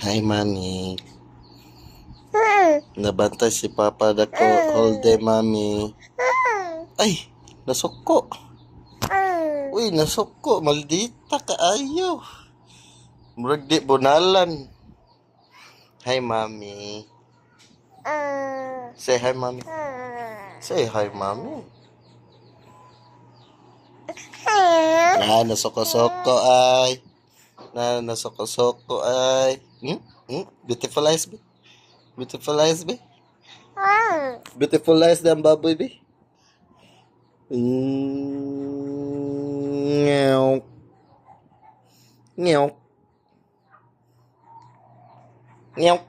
Hi, Mami. Nabantay si Papa dako whole day, Mami. Ay, nasuko. Uy, nasuko. Maldita kaayo. Murag di bunalan. Hi, Mami. Say hi, Mami. Say hi, Mami. Nasuko-soko ay. Nasuko-soko ay. Beautiful eyes, be. Beautiful eyes, be. Beautiful eyes ng baboy, be. Meow. Meow. Meow.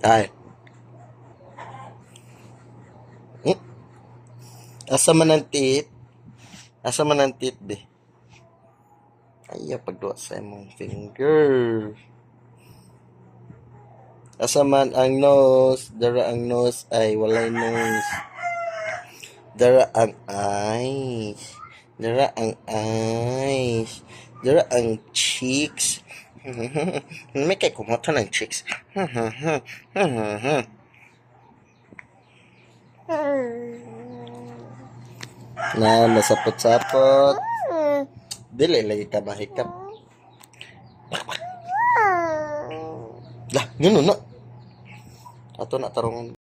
Ay. Asa man ang tit? Asa man ang tit, be? Ayaw pagduwa sa imong finger. Asa man ang nose? Dara ang nose ay walay nose. Dara ang eyes. Dara ang eyes. Dara ang cheeks. May kay kumoto ng cheeks. Nasapot-sapot. Dili lagi ka mahikap. Lah, gano'n na. Ato na tarong